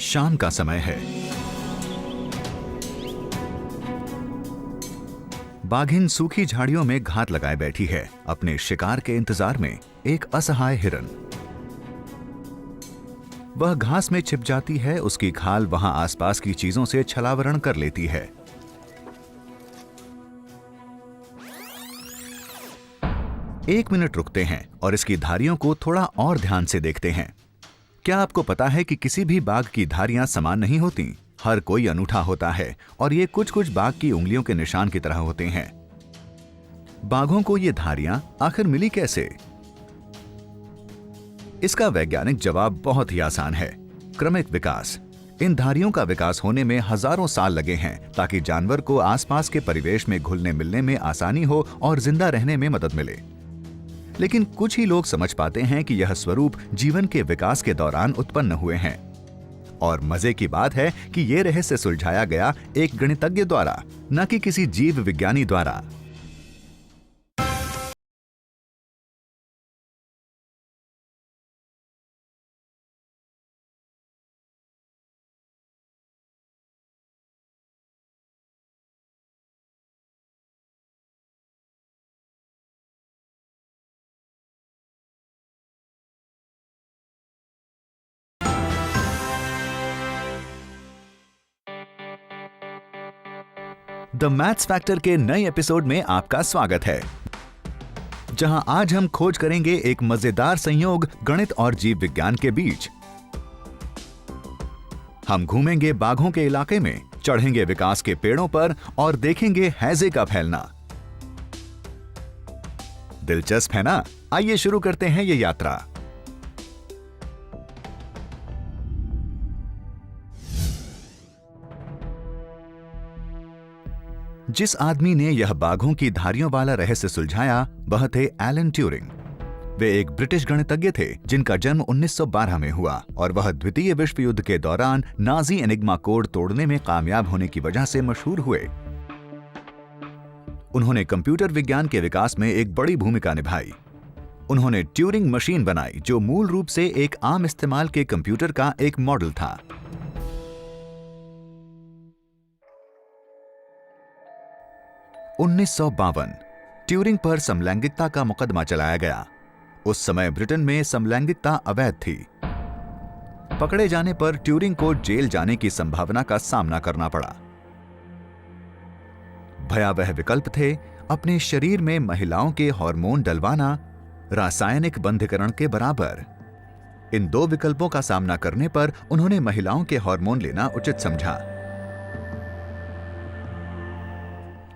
शाम का समय है। बाघिन सूखी झाड़ियों में घात लगाए बैठी है, अपने शिकार के इंतजार में। एक असहाय हिरन। वह घास में छिप जाती है, उसकी खाल वहां आसपास की चीजों से छलावरण कर लेती है। एक मिनट रुकते हैं और इसकी धारियों को थोड़ा और ध्यान से देखते हैं। क्या आपको पता है कि किसी भी बाघ की धारियां समान नहीं होती? हर कोई अनूठा होता है और ये कुछ कुछ बाघ की उंगलियों के निशान की तरह होते हैं। बाघों को ये धारियां आखिर मिली कैसे? इसका वैज्ञानिक जवाब बहुत ही आसान है। क्रमिक विकास। इन धारियों का विकास होने में हजारों साल लगे हैं ताकि जानवर को आसपास के परिवेश में घुलने मिलने में आसानी हो और जिंदा रहने में मदद मिले। लेकिन कुछ ही लोग समझ पाते हैं कि यह स्वरूप जीवन के विकास के दौरान उत्पन्न हुए हैं। और मजे की बात है कि यह रहस्य सुलझाया गया एक गणितज्ञ द्वारा, न कि किसी जीव विज्ञानी द्वारा। द मैथ्स फैक्टर के नए एपिसोड में आपका स्वागत है, जहां आज हम खोज करेंगे एक मजेदार संयोग गणित और जीव विज्ञान के बीच। हम घूमेंगे बाघों के इलाके में, चढ़ेंगे विकास के पेड़ों पर और देखेंगे हैजे का फैलना। दिलचस्प है ना? आइए शुरू करते हैं ये यात्रा। जिस आदमी ने यह बाघों की धारियों वाला रहस्य सुलझाया वह थे एलन ट्यूरिंग। वे एक ब्रिटिश गणितज्ञ थे जिनका जन्म 1912 में हुआ और वह द्वितीय विश्व युद्ध के दौरान नाजी एनिग्मा कोड तोड़ने में कामयाब होने की वजह से मशहूर हुए। उन्होंने कंप्यूटर विज्ञान के विकास में एक बड़ी भूमिका निभाई। उन्होंने ट्यूरिंग मशीन बनाई जो मूल रूप से एक आम इस्तेमाल के कंप्यूटर का एक मॉडल था। 1952 ट्यूरिंग पर समलैंगिकता का मुकदमा चलाया गया। उस समय ब्रिटेन में समलैंगिकता अवैध थी। पकड़े जाने पर ट्यूरिंग को जेल जाने की संभावना का सामना करना पड़ा। भयावह विकल्प थे अपने शरीर में महिलाओं के हार्मोन डलवाना, रासायनिक बंधीकरण के बराबर। इन दो विकल्पों का सामना करने पर उन्होंने महिलाओं के हार्मोन लेना उचित समझा।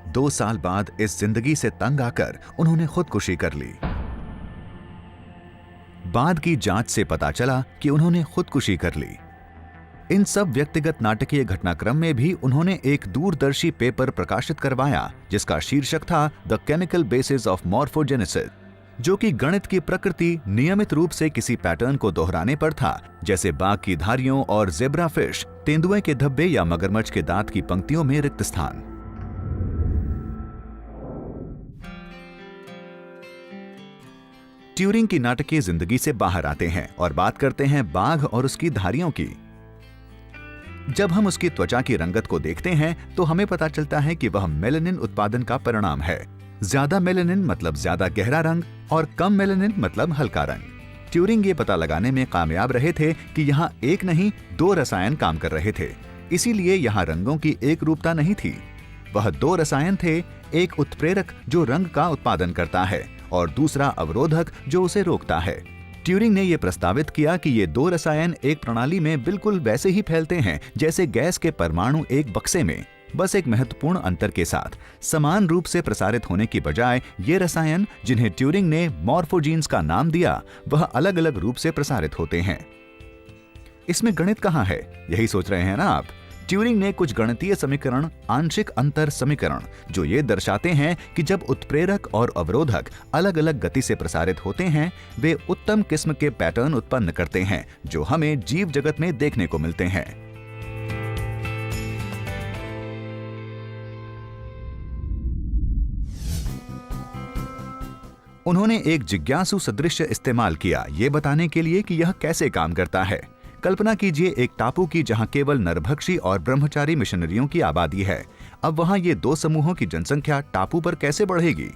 2 साल बाद इस जिंदगी से तंग आकर उन्होंने खुदकुशी कर ली। बाद की जांच से पता चला कि उन्होंने खुदकुशी कर ली। इन सब व्यक्तिगत नाटकीय घटनाक्रम में भी उन्होंने एक दूरदर्शी पेपर प्रकाशित करवाया जिसका शीर्षक था the chemical basis of morphogenesis, जो कि गणित की प्रकृति नियमित रूप से किसी पैटर्न को दोहराने पर था, जैसे बाघ की धारियों और ज़ेब्रा फिश, तेंदुए के धब्बे या मगरमच्छ के दांत की पंक्तियों में रिक्त स्थान। ट्यूरिंग की नाटकीय जिंदगी से बाहर आते हैं और बात करते हैं बाघ और उसकी धारियों की। जब हम उसकी त्वचा की रंगत को देखते हैं तो हमें पता चलता है कि वह मेलानिन उत्पादन का परिणाम है। ज्यादा मेलानिन मतलब ज्यादा गहरा रंग और कम मेलानिन मतलब हल्का रंग। ट्यूरिंग ये पता लगाने में कामयाब रहे थे कि यहाँ एक नहीं 2 रसायन काम कर रहे थे, इसीलिए यहाँ रंगों की एक रूपता नहीं थी। वह 2 रसायन थे, एक उत्प्रेरक जो रंग का उत्पादन करता है और दूसरा अवरोधक जो उसे रोकता है। ट्यूरिंग ने यह प्रस्तावित किया कि ये 2 रसायन एक प्रणाली में बिल्कुल वैसे ही फैलते हैं जैसे गैस के परमाणु एक बक्से में, बस एक महत्वपूर्ण अंतर के साथ। समान रूप से प्रसारित होने की बजाय ये रसायन, जिन्हें ट्यूरिंग ने मॉर्फोजीन्स का नाम दिया, वह अलग अलग रूप से प्रसारित होते हैं। इसमें गणित कहाँ है, यही सोच रहे हैं ना आप? ट्यूरिंग ने कुछ गणितीय समीकरण, आंशिक अंतर समीकरण, जो ये दर्शाते हैं कि जब उत्प्रेरक और अवरोधक अलग अलग गति से प्रसारित होते हैं वे उत्तम किस्म के पैटर्न उत्पन्न करते हैं जो हमें जीव जगत में देखने को मिलते हैं। उन्होंने एक जिज्ञासु सदृश्य इस्तेमाल किया ये बताने के लिए कि यह कैसे काम करता है। कल्पना कीजिए एक टापू की जहां केवल नरभक्षी और ब्रह्मचारी मिशनरियों की आबादी है। अब वहां ये दो समूहों की जनसंख्या टापू पर कैसे बढ़ेगी?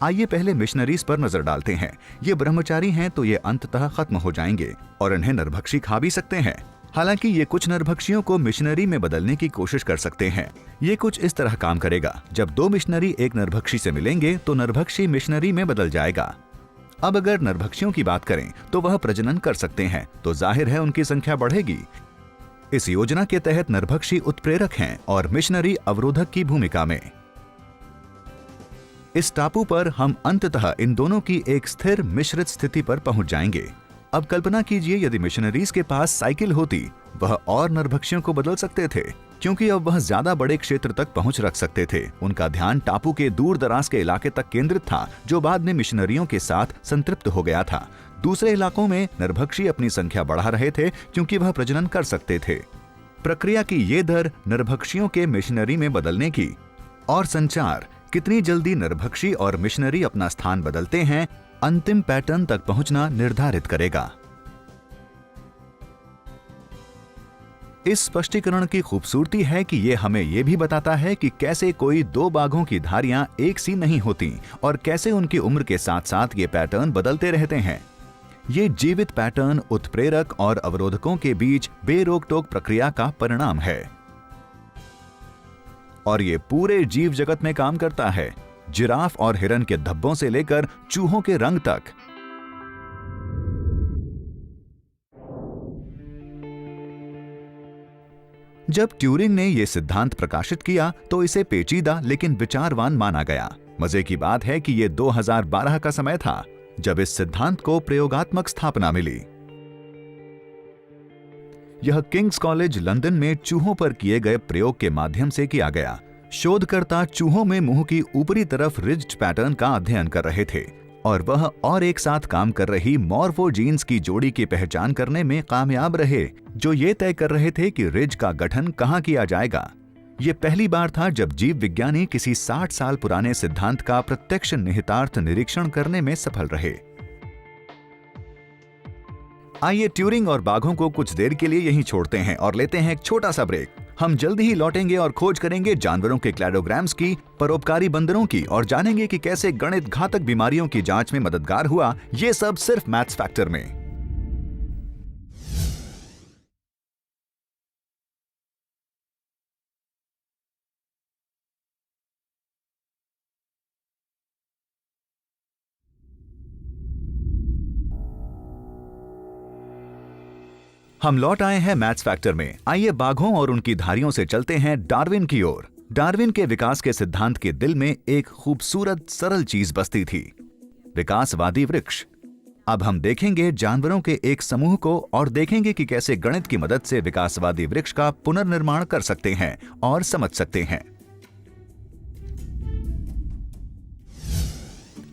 आइए पहले मिशनरीज पर नजर डालते हैं। ये ब्रह्मचारी हैं तो ये अंततः खत्म हो जाएंगे और इन्हें नरभक्षी खा भी सकते हैं। हालांकि ये कुछ नरभक्षियों को मिशनरी में बदलने की कोशिश कर सकते हैं। ये कुछ इस तरह काम करेगा, जब दो मिशनरी एक नरभक्षी से मिलेंगे तो नरभक्षी मिशनरी में बदल जाएगा। अब अगर नरभक्षियों की बात करें तो वह प्रजनन कर सकते हैं, तो जाहिर है उनकी संख्या बढ़ेगी। इस योजना के तहत नरभक्षी उत्प्रेरक हैं और मिशनरी अवरोधक की भूमिका में। इस टापू पर हम अंततः इन दोनों की एक स्थिर मिश्रित स्थिति पर पहुंच जाएंगे। अब कल्पना कीजिए यदि मिशनरीज के पास साइकिल होती, वह और नरभक्षियों को बदल सकते थे, क्योंकि अब वह ज्यादा बड़े क्षेत्र तक पहुंच रख सकते थे। उनका ध्यान टापू के दूर दराज के इलाके तक केंद्रित था, जो बाद में मिशनरियों के साथ संतृप्त हो गया था। दूसरे इलाकों में नरभक्षी अपनी संख्या बढ़ा रहे थे, क्योंकि वह प्रजनन कर सकते थे। प्रक्रिया की ये दर नरभक्षियों के मिशनरी में बदलने की और संचार, कितनी जल्दी नरभक्षी और मिशनरी अपना स्थान बदलते हैं, अंतिम पैटर्न तक पहुंचना निर्धारित करेगा। इस स्पष्टीकरण की खूबसूरती है कि यह हमें यह भी बताता है कि कैसे कोई दो बाघों की धारियां एक सी नहीं होती और कैसे उनकी उम्र के साथ साथ ये पैटर्न बदलते रहते हैं। ये जीवित पैटर्न उत्प्रेरक और अवरोधकों के बीच बेरोक टोक प्रक्रिया का परिणाम है और ये पूरे जीव जगत में काम करता है, जिराफ और हिरन के धब्बों से लेकर चूहों के रंग तक। जब ट्यूरिंग ने यह सिद्धांत प्रकाशित किया तो इसे पेचीदा लेकिन विचारवान माना गया। मजे की बात है कि यह 2012 का समय था जब इस सिद्धांत को प्रयोगात्मक स्थापना मिली। यह किंग्स कॉलेज लंदन में चूहों पर किए गए प्रयोग के माध्यम से किया गया। शोधकर्ता चूहों में मुंह की ऊपरी तरफ रिज्ड पैटर्न का अध्ययन कर रहे थे और वह और एक साथ काम कर रही मॉर्फोजीन्स की जोड़ी की पहचान करने में कामयाब रहे, जो ये तय कर रहे थे कि रिज का गठन कहां किया जाएगा। ये पहली बार था जब जीव विज्ञानी किसी 60 साल पुराने सिद्धांत का प्रत्यक्ष निहितार्थ निरीक्षण करने में सफल रहे। आइए ट्यूरिंग और बाघों को कुछ देर के लिए यहीं छोड़ते हैं और लेते हैं एक छोटा सा ब्रेक। हम जल्दी ही लौटेंगे और खोज करेंगे जानवरों के क्लैडोग्राम्स की, परोपकारी बंदरों की और जानेंगे कि कैसे गणित घातक बीमारियों की जांच में मददगार हुआ। ये सब सिर्फ मैथ्स फैक्टर में। हम लौट आए हैं मैथ्स फैक्टर में। आइए बाघों और उनकी धारियों से चलते हैं डार्विन की ओर। डार्विन के विकास के सिद्धांत के दिल में एक खूबसूरत सरल चीज बसती थी, विकासवादी वृक्ष। अब हम देखेंगे जानवरों के एक समूह को और देखेंगे कि कैसे गणित की मदद से विकासवादी वृक्ष का पुनर्निर्माण कर सकते हैं और समझ सकते हैं।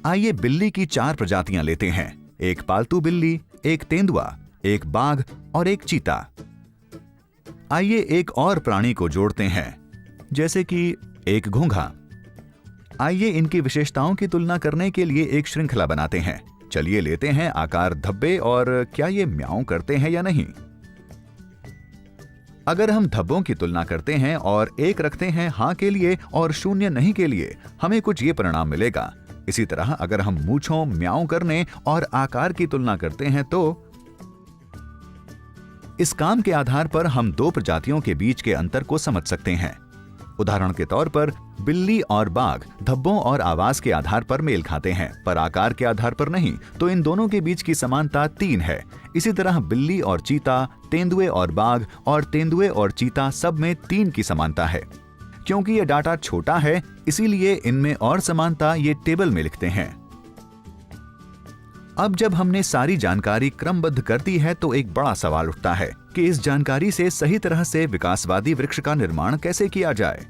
आइए बिल्ली की 4 प्रजातियां लेते हैं, एक पालतू बिल्ली, एक तेंदुआ, एक बाघ और एक चीता। आइए एक और प्राणी को जोड़ते हैं, जैसे कि एक घोंघा। आइए इनकी विशेषताओं की तुलना करने के लिए एक श्रृंखला बनाते हैं। चलिए लेते हैं आकार धब्बे और क्या ये म्याऊं करते हैं या नहीं। अगर हम धब्बों की तुलना करते हैं और 1 रखते हैं हां के लिए और 0 नहीं के लिए, हमें कुछ ये परिणाम मिलेगा। इसी तरह अगर हम मूंछों, म्याऊं करने और आकार की तुलना करते हैं तो इस काम के आधार पर हम 2 प्रजातियों के बीच के अंतर को समझ सकते हैं। उदाहरण के तौर पर बिल्ली और बाघ धब्बों और आवाज के आधार पर मेल खाते हैं, पर आकार के आधार पर नहीं, तो इन दोनों के बीच की समानता 3 है। इसी तरह बिल्ली और चीता, तेंदुए और बाघ और तेंदुए और चीता सब में 3 की समानता है। क्योंकि ये डाटा छोटा है, इसीलिए इनमें और समानता ये टेबल में लिखते हैं। अब जब हमने सारी जानकारी क्रमबद्ध कर दी है तो एक बड़ा सवाल उठता है कि इस जानकारी से सही तरह से विकासवादी वृक्ष का निर्माण कैसे किया जाए।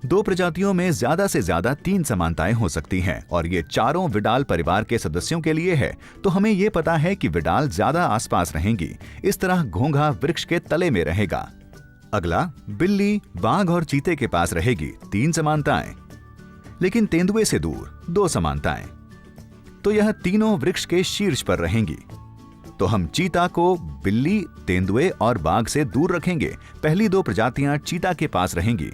2 प्रजातियों में ज्यादा से ज्यादा 3 समानताएं हो सकती हैं और ये चारों विडाल परिवार के सदस्यों के लिए है, तो हमें ये पता है कि विडाल ज्यादा आसपास रहेंगी। इस तरह घोंघा वृक्ष के तले में रहेगा। अगला बिल्ली, बाघ और चीते के पास रहेगी 3 समानताएं, लेकिन तेंदुए से दूर 2 समानताएं, तो यह तीनों वृक्ष के शीर्ष पर रहेंगी। तो हम चीता को बिल्ली, तेंदुए और बाघ से दूर रखेंगे। पहली 2 प्रजातियां चीता के पास रहेंगी,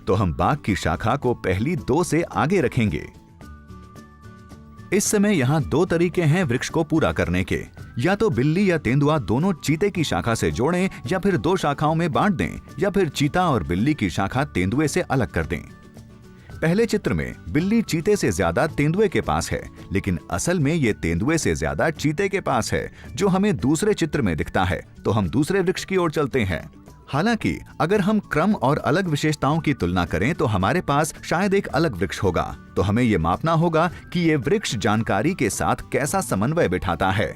तो हम बाघ की शाखा को पहली 2 से आगे रखेंगे। इस समय यहाँ 2 तरीके हैं वृक्ष को पूरा करने के। या तो बिल्ली या तेंदुआ दोनों चीते की शाखा से जोड़ें, या फिर 2 शाखाओं में बांट दें, या फिर चीता और बिल्ली की शाखा तेंदुए से अलग कर दें। पहले चित्र में बिल्ली चीते से ज्यादा तेंदुए के पास है, लेकिन असल में ये तेंदुए से ज्यादा चीते के पास है, जो हमें दूसरे चित्र में दिखता है। तो हम दूसरे वृक्ष की ओर चलते हैं। हालांकि अगर हम क्रम और अलग विशेषताओं की तुलना करें तो हमारे पास शायद एक अलग वृक्ष होगा। तो हमें ये मापना होगा कि ये वृक्ष जानकारी के साथ कैसा समन्वय बिठाता है।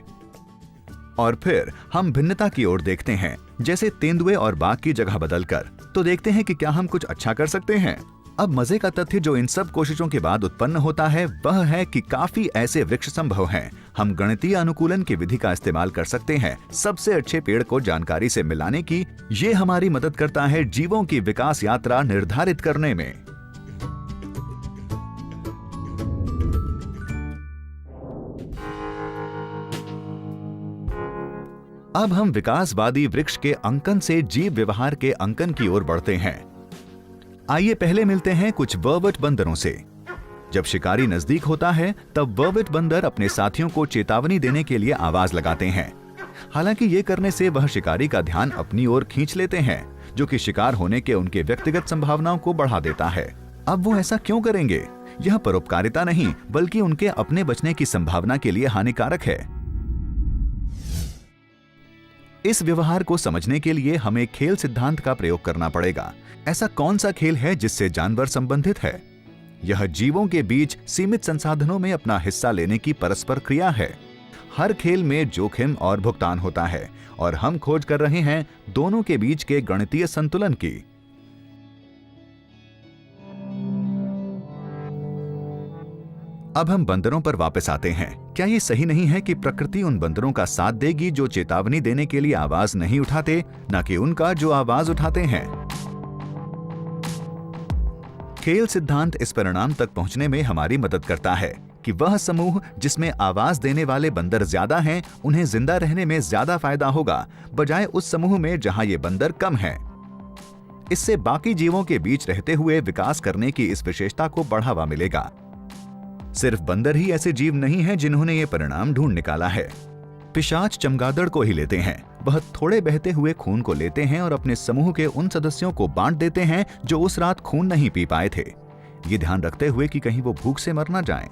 और फिर हम भिन्नता की ओर देखते हैं, जैसे तेंदुए और बाघ की जगह बदलकर। तो देखते हैं कि क्या हम कुछ अच्छा कर सकते हैं। अब मजे का तथ्य जो इन सब कोशिशों के बाद उत्पन्न होता है वह है कि काफी ऐसे वृक्ष संभव हैं। हम गणितीय अनुकूलन की विधि का इस्तेमाल कर सकते हैं सबसे अच्छे पेड़ को जानकारी से मिलाने की। ये हमारी मदद करता है जीवों की विकास यात्रा निर्धारित करने में। अब हम विकासवादी वृक्ष के अंकन से जीव व्यवहार के अंकन की ओर बढ़ते हैं। आइए पहले मिलते हैं कुछ वर्वट बंदरों से। जब शिकारी नजदीक होता है तब वर्वट बंदर अपने साथियों को चेतावनी देने के लिए आवाज लगाते हैं। हालांकि ये करने से वह शिकारी का ध्यान अपनी ओर खींच लेते हैं, जो कि शिकार होने के उनके व्यक्तिगत संभावनाओं को बढ़ा देता है। अब वो ऐसा क्यों करेंगे? यह परोपकारिता नहीं, बल्कि उनके अपने बचने की संभावना के लिए हानिकारक है। इस व्यवहार को समझने के लिए हमें खेल सिद्धांत का प्रयोग करना पड़ेगा। ऐसा कौन सा खेल है जिससे जानवर संबंधित है? यह जीवों के बीच सीमित संसाधनों में अपना हिस्सा लेने की परस्पर क्रिया है। हर खेल में जोखिम और भुगतान होता है, और हम खोज कर रहे हैं दोनों के बीच के गणितीय संतुलन की। अब हम बंदरों पर वापस आते हैं। क्या ये सही नहीं है कि प्रकृति उन बंदरों का साथ देगी जो चेतावनी देने के लिए आवाज नहीं उठाते, न कि उनका जो आवाज उठाते हैं? खेल सिद्धांत इस परिणाम तक पहुंचने में हमारी मदद करता है कि वह समूह जिसमें आवाज देने वाले बंदर ज्यादा हैं, उन्हें जिंदा रहने में ज्यादा फायदा होगा, बजाय उस समूह में जहां ये बंदर कम हैं। इससे बाकी जीवों के बीच रहते हुए विकास करने की इस विशेषता को बढ़ावा मिलेगा। सिर्फ बंदर ही ऐसे जीव नहीं हैं जिन्होंने ये परिणाम ढूंढ निकाला है। पिशाच चमगादड़ को ही लेते हैं। वह थोड़े बहते हुए खून को लेते हैं और अपने समूह के उन सदस्यों को बांट देते हैं जो उस रात खून नहीं पी पाए थे, ये ध्यान रखते हुए कि कहीं वो भूख से मर ना जाएं।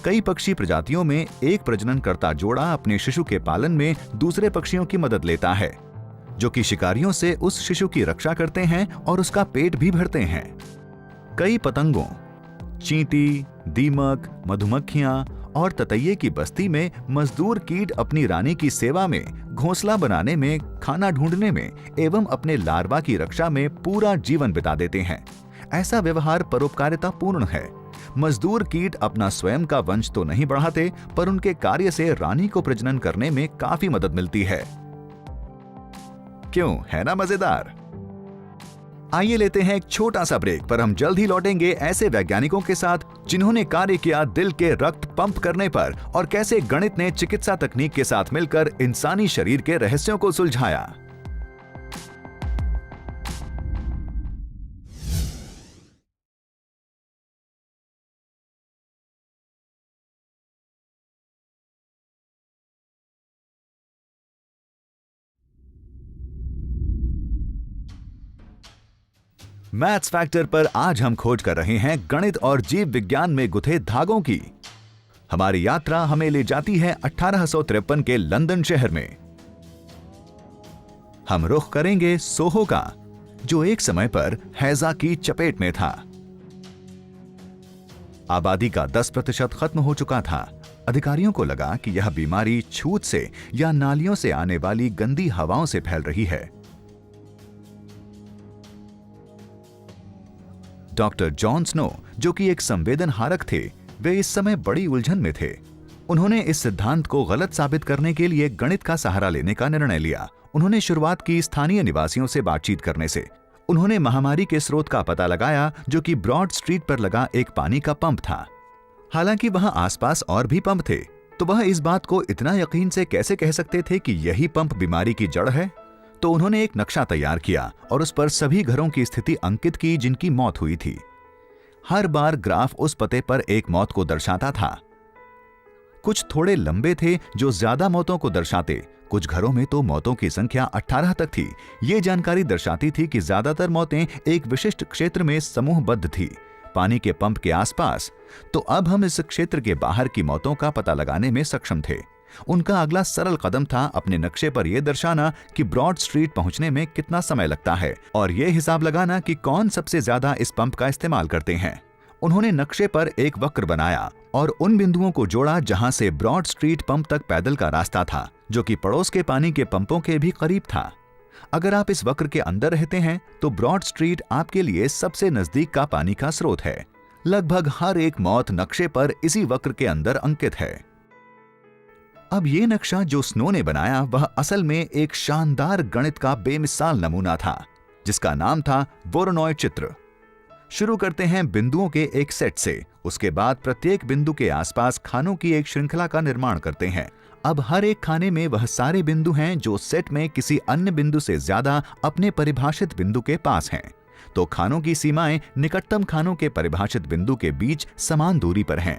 कई पक्षी प्रजातियों में एक प्रजननकर्ता जोड़ा अपने शिशु के पालन में दूसरे पक्षियों की मदद लेता है, जो कि शिकारियों से उस शिशु की रक्षा करते हैं और उसका पेट भी भरते हैं। कई पतंगों, चींटी, दीमक, मधुमक्खियां और ततैये की बस्ती में मजदूर कीट अपनी रानी की सेवा में, घोंसला बनाने में, खाना ढूंढने में एवं अपने लार्वा की रक्षा में पूरा जीवन बिता देते हैं। ऐसा व्यवहार परोपकारिता पूर्ण है। मजदूर कीट अपना स्वयं का वंश तो नहीं बढ़ाते, पर उनके कार्य से रानी को प्रजनन करने में काफी मदद मिलती है। क्यों, है ना मजेदार? आइए लेते हैं एक छोटा सा ब्रेक, पर हम जल्द ही लौटेंगे ऐसे वैज्ञानिकों के साथ जिन्होंने कार्य किया दिल के रक्त पंप करने पर, और कैसे गणित ने चिकित्सा तकनीक के साथ मिलकर इंसानी शरीर के रहस्यों को सुलझाया। मैथ्स फैक्टर पर आज हम खोज कर रहे हैं गणित और जीव विज्ञान में गुथे धागों की। हमारी यात्रा हमें ले जाती है 1853 के लंदन शहर में। हम रुख करेंगे सोहो का, जो एक समय पर हैजा की चपेट में था। आबादी का 10% खत्म हो चुका था। अधिकारियों को लगा कि यह बीमारी छूत से या नालियों से आने वाली गंदी हवाओं से फैल रही है। डॉक्टर जॉन स्नो, जो कि एक संवेदनहारक थे, वे इस समय बड़ी उलझन में थे। उन्होंने इस सिद्धांत को गलत साबित करने के लिए गणित का सहारा लेने का निर्णय लिया। उन्होंने शुरुआत की स्थानीय निवासियों से बातचीत करने से। उन्होंने महामारी के स्रोत का पता लगाया, जो कि ब्रॉड स्ट्रीट पर लगा एक पानी का पंप था। हालांकि वहां आसपास और भी पंप थे, तो वह इस बात को इतना यकीन से कैसे कह सकते थे कि यही पंप बीमारी की जड़ है? तो उन्होंने एक नक्शा तैयार किया और उस पर सभी घरों की स्थिति अंकित की जिनकी मौत हुई थी। हर बार ग्राफ उस पते पर एक मौत को दर्शाता था। कुछ थोड़े लंबे थे जो ज्यादा मौतों को दर्शाते, कुछ घरों में तो मौतों की संख्या 18 तक थी। ये जानकारी दर्शाती थी कि ज्यादातर मौतें एक विशिष्ट क्षेत्र में समूहबद्ध थी, पानी के पंप के आसपास। तो अब हम इस क्षेत्र के बाहर की मौतों का पता लगाने में सक्षम थे। उनका अगला सरल कदम था अपने नक्शे पर यह दर्शाना कि ब्रॉड स्ट्रीट पहुंचने में कितना समय लगता है और यह हिसाब लगाना कि कौन सबसे ज्यादा इस पंप का इस्तेमाल करते हैं। उन्होंने नक्शे पर एक वक्र बनाया और उन बिंदुओं को जोड़ा जहां से ब्रॉड स्ट्रीट पंप तक पैदल का रास्ता था, जो कि पड़ोस के पानी के पंपों के भी करीब था। अगर आप इस वक्र के अंदर रहते हैं तो ब्रॉड स्ट्रीट आपके लिए सबसे नजदीक का पानी का स्रोत है। लगभग हर एक मौत नक्शे पर इसी वक्र के अंदर अंकित है। अब ये नक्शा जो स्नो ने बनाया वह असल में एक शानदार गणित का बेमिसाल नमूना था, जिसका नाम था वोरोनॉय चित्र। शुरू करते हैं बिंदुओं के एक सेट से, उसके बाद प्रत्येक बिंदु के आसपास खानों की एक श्रृंखला का निर्माण करते हैं। अब हर एक खाने में वह सारे बिंदु हैं जो सेट में किसी अन्य बिंदु से ज्यादा अपने परिभाषित बिंदु के पास हैं। तो खानों की सीमाएं निकटतम खानों के परिभाषित बिंदु के बीच समान दूरी पर हैं।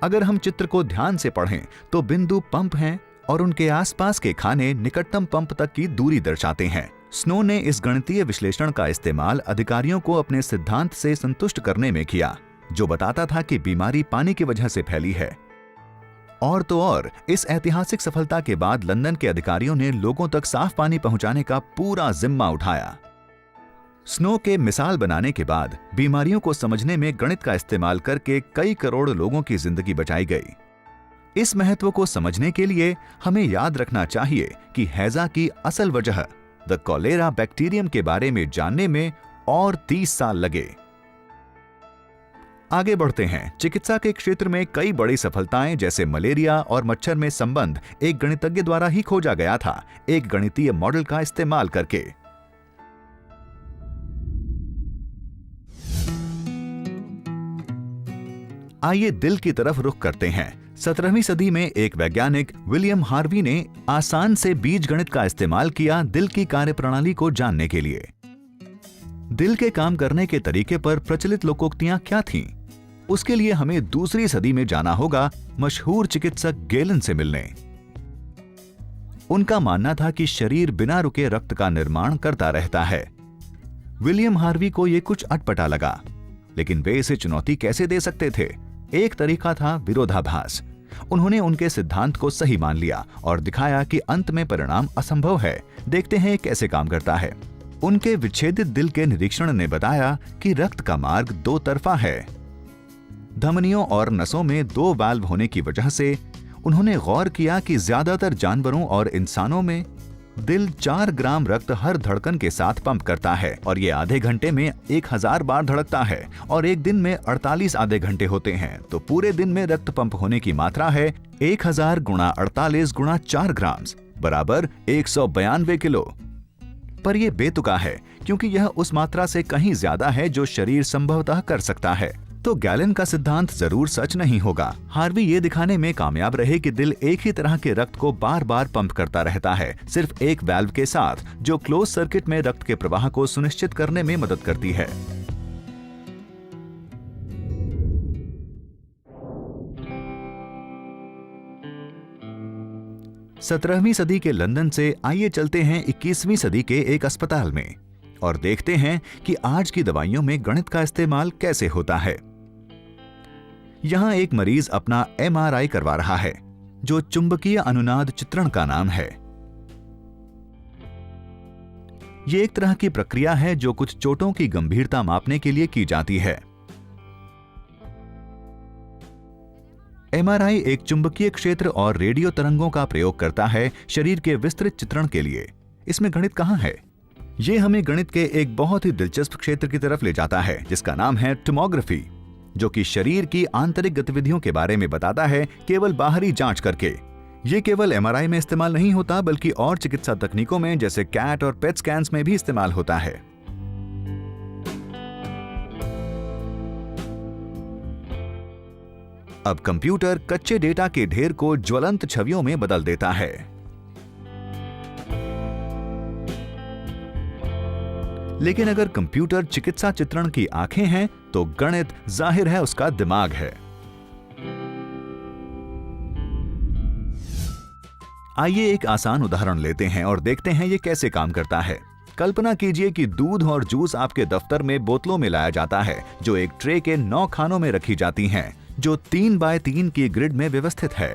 अगर हम चित्र को ध्यान से पढ़ें तो बिंदु पंप हैं और उनके आसपास के खाने निकटतम पंप तक की दूरी दर्शाते हैं। स्नो ने इस गणितीय विश्लेषण का इस्तेमाल अधिकारियों को अपने सिद्धांत से संतुष्ट करने में किया, जो बताता था कि बीमारी पानी की वजह से फैली है। और तो और इस ऐतिहासिक सफलता के बाद लंदन के अधिकारियों ने लोगों तक साफ पानी पहुंचाने का पूरा जिम्मा उठाया। स्नो के मिसाल बनाने के बाद बीमारियों को समझने में गणित का इस्तेमाल करके कई करोड़ लोगों की जिंदगी बचाई गई। इस महत्व को समझने के लिए हमें याद रखना चाहिए कि हैजा की असल वजह द कॉलेरा बैक्टीरियम के बारे में जानने में और 30 साल लगे। आगे बढ़ते हैं। चिकित्सा के क्षेत्र में कई बड़ी सफलताएं जैसे मलेरिया और मच्छर में संबंध एक गणितज्ञ द्वारा ही खोजा गया था, एक गणितीय मॉडल का इस्तेमाल करके। आइए दिल की तरफ रुख करते हैं। 17वीं सदी में एक वैज्ञानिक विलियम हार्वी ने आसान से बीजगणित का इस्तेमाल किया दिल की कार्यप्रणाली को जानने के लिए। दिल के काम करने के तरीके पर प्रचलित लोकोक्तियां क्या थीं? उसके लिए हमें दूसरी सदी में जाना होगा मशहूर चिकित्सक गेलन से मिलने। उनका मानना था कि शरीर बिना रुके रक्त का निर्माण करता रहता है। विलियम हार्वी को यह कुछ अटपटा लगा, लेकिन वे इसे चुनौती कैसे दे सकते थे? एक तरीका था विरोधाभास। उन्होंने उनके सिद्धांत को सही मान लिया और दिखाया कि अंत में परिणाम असंभव है। देखते हैं कैसे काम करता है। उनके विच्छेदित दिल के निरीक्षण ने बताया कि रक्त का मार्ग दो तरफा है। धमनियों और नसों में 2 वाल्व होने की वजह से उन्होंने गौर किया कि ज्यादातर जानवरों और इंसानों में दिल 4 ग्राम रक्त हर धड़कन के साथ पंप करता है और ये आधे घंटे में 1000 बार धड़कता है और एक दिन में 48 आधे घंटे होते हैं। तो पूरे दिन में रक्त पंप होने की मात्रा है 1000 गुणा 48 गुणा 4 ग्राम बराबर 192 किलो। पर यह बेतुका है क्योंकि यह उस मात्रा से कहीं ज्यादा है जो शरीर संभवतः कर सकता है। तो गैलन का सिद्धांत जरूर सच नहीं होगा। हार्वी ये दिखाने में कामयाब रहे कि दिल एक ही तरह के रक्त को बार बार पंप करता रहता है, सिर्फ एक वाल्व के साथ, जो क्लोज सर्किट में रक्त के प्रवाह को सुनिश्चित करने में मदद करती है। सत्रहवीं सदी के लंदन से आइए चलते हैं 21वीं सदी के एक अस्पताल में और देखते हैं कि आज की दवाइयों में गणित का इस्तेमाल कैसे होता है। यहां एक मरीज अपना MRI करवा रहा है, जो चुंबकीय अनुनाद चित्रण का नाम है। यह एक तरह की प्रक्रिया है जो कुछ चोटों की गंभीरता मापने के लिए की जाती है। MRI एक चुंबकीय क्षेत्र और रेडियो तरंगों का प्रयोग करता है शरीर के विस्तृत चित्रण के लिए। इसमें गणित कहां है? यह हमें गणित के एक बहुत ही दिलचस्प क्षेत्र की तरफ ले जाता है जिसका नाम है टोमोग्राफी, जो कि शरीर की आंतरिक गतिविधियों के बारे में बताता है केवल बाहरी जांच करके। यह केवल MRI में इस्तेमाल नहीं होता बल्कि और चिकित्सा तकनीकों में जैसे कैट और पेट स्कैन्स में भी इस्तेमाल होता है। अब कंप्यूटर कच्चे डेटा के ढेर को ज्वलंत छवियों में बदल देता है। लेकिन अगर कंप्यूटर चिकित्सा चित्रण की आंखें हैं, तो गणित जाहिर है उसका दिमाग है। आइए एक आसान उदाहरण लेते हैं और देखते हैं ये कैसे काम करता है। कल्पना कीजिए कि दूध और जूस आपके दफ्तर में बोतलों में लाया जाता है, जो एक ट्रे के 9 खानों में रखी जाती हैं, जो 3 बाय 3 की ग्रिड में व्यवस्थित है।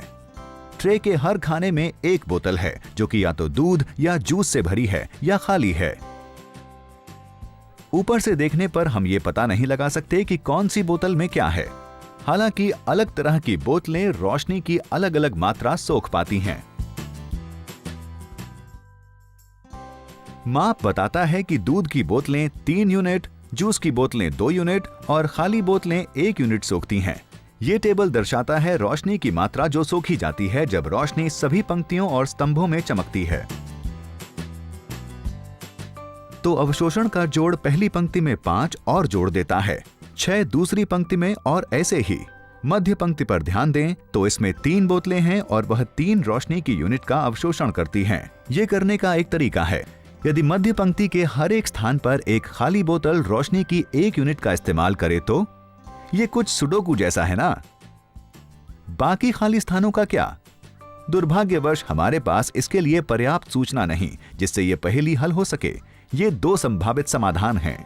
ट्रे के हर खाने में एक बोतल है, जो कि या तो दूध या जूस से भरी है या खाली है। ऊपर से देखने पर हम ये पता नहीं लगा सकते कि कौन सी बोतल में क्या है। हालांकि अलग तरह की बोतलें रोशनी की अलग अलग मात्रा सोख पाती हैं। माप बताता है कि दूध की बोतलें 3 यूनिट, जूस की बोतलें 2 यूनिट और खाली बोतलें 1 यूनिट सोखती हैं। ये टेबल दर्शाता है रोशनी की मात्रा जो सोखी जाती है जब रोशनी सभी पंक्तियों और स्तंभों में चमकती है। तो अवशोषण का जोड़ पहली पंक्ति में 5 और जोड़ देता है, 6 दूसरी पंक्ति में और ऐसे ही। मध्य पंक्ति पर ध्यान दें तो इसमें 3 बोतलें हैं और वह 3 रोशनी की यूनिट का अवशोषण करती हैं। ये करने का एक तरीका है, यदि मध्य पंक्ति के हर एक स्थान पर एक खाली बोतल रोशनी की 1 यूनिट का इस्तेमाल करे तो ये कुछ सुडोकू जैसा है ना। बाकी खाली स्थानों का क्या? दुर्भाग्यवश हमारे पास इसके लिए पर्याप्त सूचना नहीं जिससे ये पहेली हल हो सके। ये 2 संभावित समाधान हैं।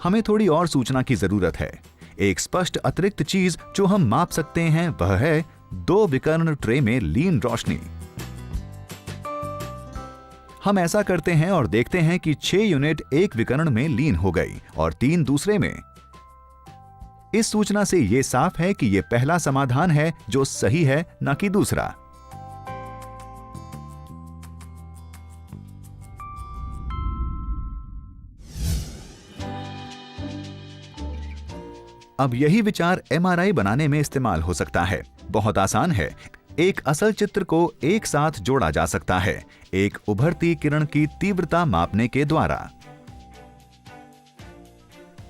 हमें थोड़ी और सूचना की जरूरत है। एक स्पष्ट अतिरिक्त चीज जो हम माप सकते हैं वह है 2 विकर्ण ट्रे में लीन रोशनी। हम ऐसा करते हैं और देखते हैं कि 6 यूनिट एक विकर्ण में लीन हो गई और 3 दूसरे में। इस सूचना से यह साफ है कि यह पहला समाधान है जो सही है, न कि दूसरा। अब यही विचार एमआरआई बनाने में इस्तेमाल हो सकता है। बहुत आसान है। एक असल चित्र को एक साथ जोड़ा जा सकता है, एक उभरती किरण की तीव्रता मापने के द्वारा।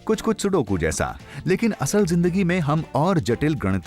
कुछ सुडोकू जैसा, लेकिन असल जिंदगी में हम और जटिल गणितीय